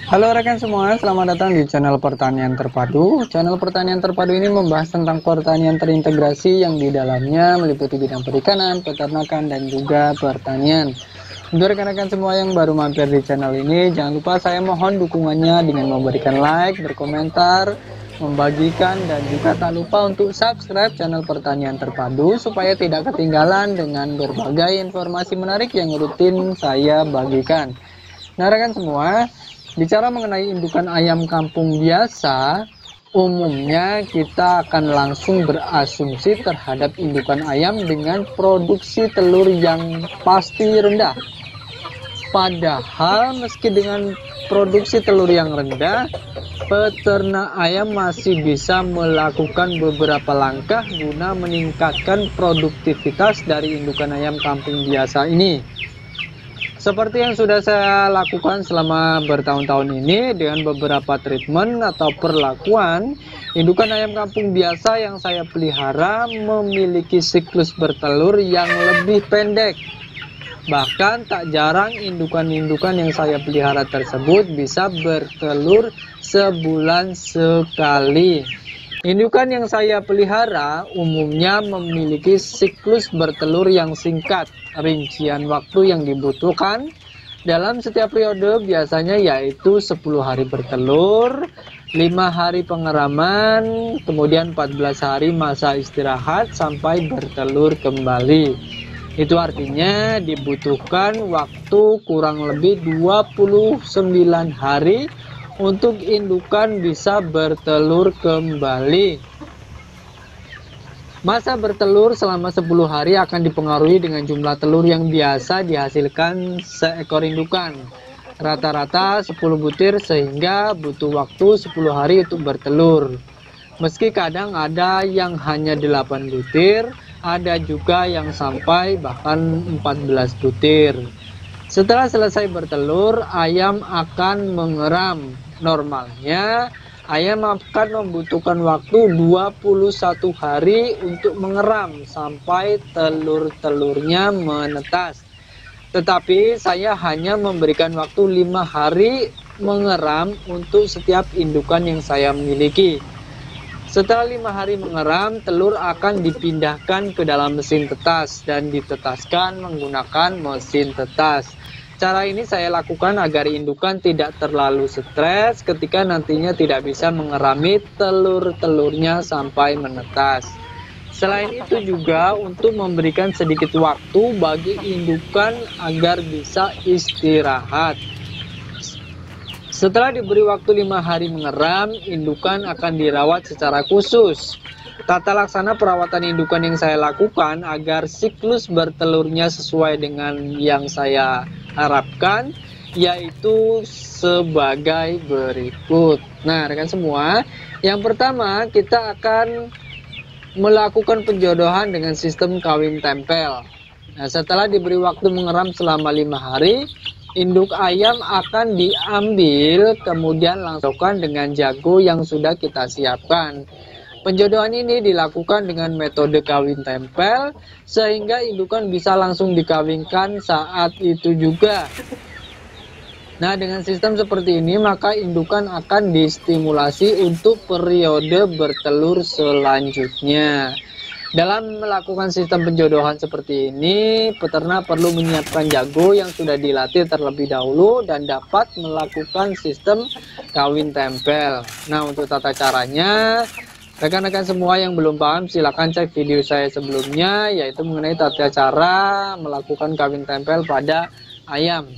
Halo rekan semua, selamat datang di channel Pertanian Terpadu. Channel Pertanian Terpadu ini membahas tentang pertanian terintegrasi yang di dalamnya meliputi bidang perikanan, peternakan, dan juga pertanian. Untuk rekan-rekan semua yang baru mampir di channel ini, jangan lupa saya mohon dukungannya dengan memberikan like, berkomentar, membagikan, dan juga tak lupa untuk subscribe channel Pertanian Terpadu supaya tidak ketinggalan dengan berbagai informasi menarik yang rutin saya bagikan. Nah rekan semua, bicara mengenai indukan ayam kampung biasa, umumnya kita akan langsung berasumsi terhadap indukan ayam dengan produksi telur yang pasti rendah. Padahal meski dengan produksi telur yang rendah, peternak ayam masih bisa melakukan beberapa langkah guna meningkatkan produktivitas dari indukan ayam kampung biasa ini. Seperti yang sudah saya lakukan selama bertahun-tahun ini dengan beberapa treatment atau perlakuan, indukan ayam kampung biasa yang saya pelihara memiliki siklus bertelur yang lebih pendek. Bahkan tak jarang indukan-indukan yang saya pelihara tersebut bisa bertelur sebulan sekali. Indukan yang saya pelihara umumnya memiliki siklus bertelur yang singkat. Rincian waktu yang dibutuhkan dalam setiap periode biasanya yaitu 10 hari bertelur, 5 hari pengeraman, kemudian 14 hari masa istirahat sampai bertelur kembali. Itu artinya dibutuhkan waktu kurang lebih 29 hari untuk indukan bisa bertelur kembali. Masa bertelur selama 10 hari akan dipengaruhi dengan jumlah telur yang biasa dihasilkan seekor indukan. Rata-rata 10 butir sehingga butuh waktu 10 hari untuk bertelur. Meski kadang ada yang hanya 8 butir, ada juga yang sampai bahkan 14 butir. Setelah selesai bertelur, ayam akan mengeram. Normalnya, ayam akan membutuhkan waktu 21 hari untuk mengeram sampai telur-telurnya menetas. Tetapi saya hanya memberikan waktu 5 hari mengeram untuk setiap indukan yang saya miliki. Setelah 5 hari mengeram, telur akan dipindahkan ke dalam mesin tetas dan ditetaskan menggunakan mesin tetas. Cara ini saya lakukan agar indukan tidak terlalu stres ketika nantinya tidak bisa mengerami telur-telurnya sampai menetas. Selain itu juga untuk memberikan sedikit waktu bagi indukan agar bisa istirahat. Setelah diberi waktu 5 hari mengeram, indukan akan dirawat secara khusus. Tata laksana perawatan indukan yang saya lakukan agar siklus bertelurnya sesuai dengan yang saya harapkan yaitu sebagai berikut. Nah rekan semua, yang pertama kita akan melakukan penjodohan dengan sistem kawin tempel. Nah, setelah diberi waktu mengeram selama 5 hari, induk ayam akan diambil kemudian langsungkan dengan jago yang sudah kita siapkan. Penjodohan ini dilakukan dengan metode kawin tempel sehingga indukan bisa langsung dikawinkan saat itu juga. Nah, dengan sistem seperti ini maka indukan akan distimulasi untuk periode bertelur selanjutnya. Dalam melakukan sistem penjodohan seperti ini, peternak perlu menyiapkan jago yang sudah dilatih terlebih dahulu dan dapat melakukan sistem kawin tempel. Nah, untuk tata caranya, rekan-rekan semua yang belum paham silahkan cek video saya sebelumnya yaitu mengenai tata cara melakukan kawin tempel pada ayam.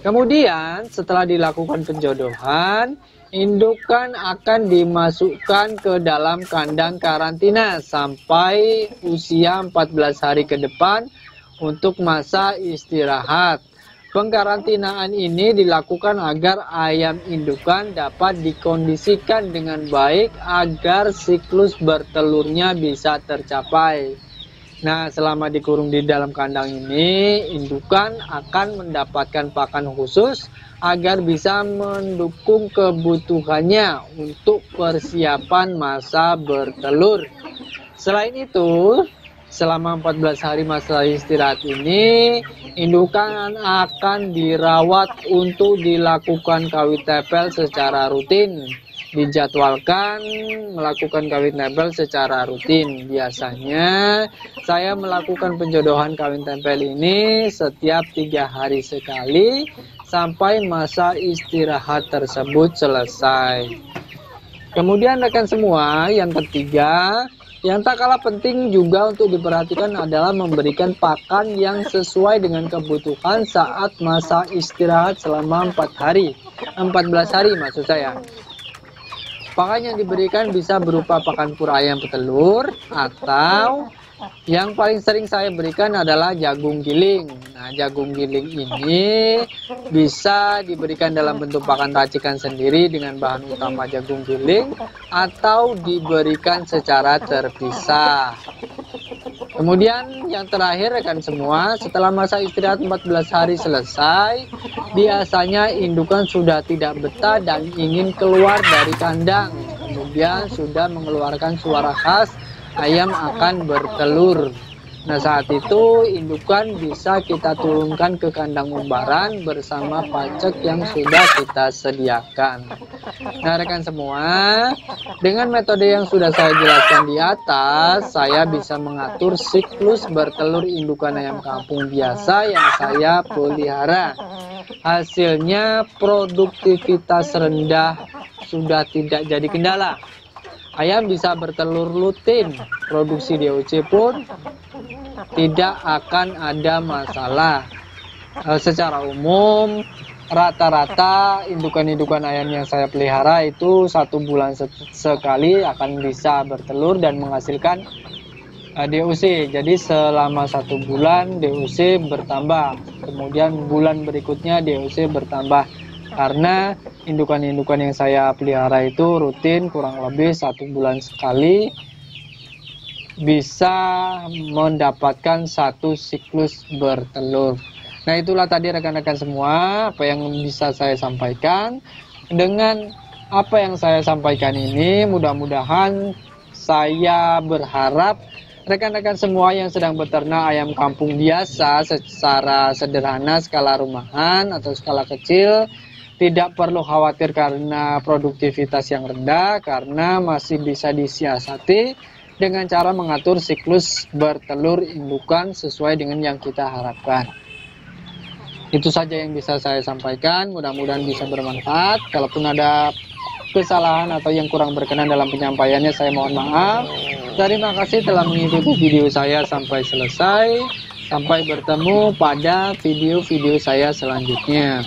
Kemudian setelah dilakukan penjodohan, indukan akan dimasukkan ke dalam kandang karantina sampai usia 14 hari ke depan untuk masa istirahat. Pengkarantinaan ini dilakukan agar ayam indukan dapat dikondisikan dengan baik agar siklus bertelurnya bisa tercapai. Nah, selama dikurung di dalam kandang ini, indukan akan mendapatkan pakan khusus agar bisa mendukung kebutuhannya untuk persiapan masa bertelur. Selain itu, Selama 14 hari masa istirahat ini, indukan akan dirawat untuk dilakukan kawin tempel secara rutin. Dijadwalkan melakukan kawin tempel secara rutin. Biasanya saya melakukan penjodohan kawin tempel ini setiap 3 hari sekali sampai masa istirahat tersebut selesai. Kemudian rekan semua, yang ketiga, yang tak kalah penting juga untuk diperhatikan adalah memberikan pakan yang sesuai dengan kebutuhan saat masa istirahat selama 14 hari maksud saya. Pakan yang diberikan bisa berupa pakan pura ayam petelur, atau yang paling sering saya berikan adalah jagung giling. Nah, jagung giling ini bisa diberikan dalam bentuk pakan racikan sendiri dengan bahan utama jagung giling, atau diberikan secara terpisah. Kemudian yang terakhir rekan semua, setelah masa istirahat 14 hari selesai, biasanya indukan sudah tidak betah dan ingin keluar dari kandang. Kemudian sudah mengeluarkan suara khas, ayam akan bertelur. Nah, saat itu indukan bisa kita turunkan ke kandang umbaran bersama pacek yang sudah kita sediakan. Nah, rekan semua, dengan metode yang sudah saya jelaskan di atas, saya bisa mengatur siklus bertelur indukan ayam kampung biasa yang saya pelihara. Hasilnya produktivitas rendah sudah tidak jadi kendala. Ayam bisa bertelur rutin, produksi DOC pun tidak akan ada masalah. Secara umum, rata-rata indukan-indukan ayam yang saya pelihara itu 1 bulan sekali akan bisa bertelur dan menghasilkan DOC. Jadi selama 1 bulan DOC bertambah, kemudian bulan berikutnya DOC bertambah. Karena indukan-indukan yang saya pelihara itu rutin kurang lebih 1 bulan sekali bisa mendapatkan 1 siklus bertelur. Nah, itulah tadi rekan-rekan semua apa yang bisa saya sampaikan. Dengan apa yang saya sampaikan ini, mudah-mudahan saya berharap rekan-rekan semua yang sedang beternak ayam kampung biasa secara sederhana, skala rumahan atau skala kecil, tidak perlu khawatir karena produktivitas yang rendah, karena masih bisa disiasati dengan cara mengatur siklus bertelur indukan sesuai dengan yang kita harapkan. Itu saja yang bisa saya sampaikan, mudah-mudahan bisa bermanfaat. Kalaupun ada kesalahan atau yang kurang berkenan dalam penyampaiannya, saya mohon maaf. Terima kasih telah mengikuti video saya sampai selesai. Sampai bertemu pada video-video saya selanjutnya.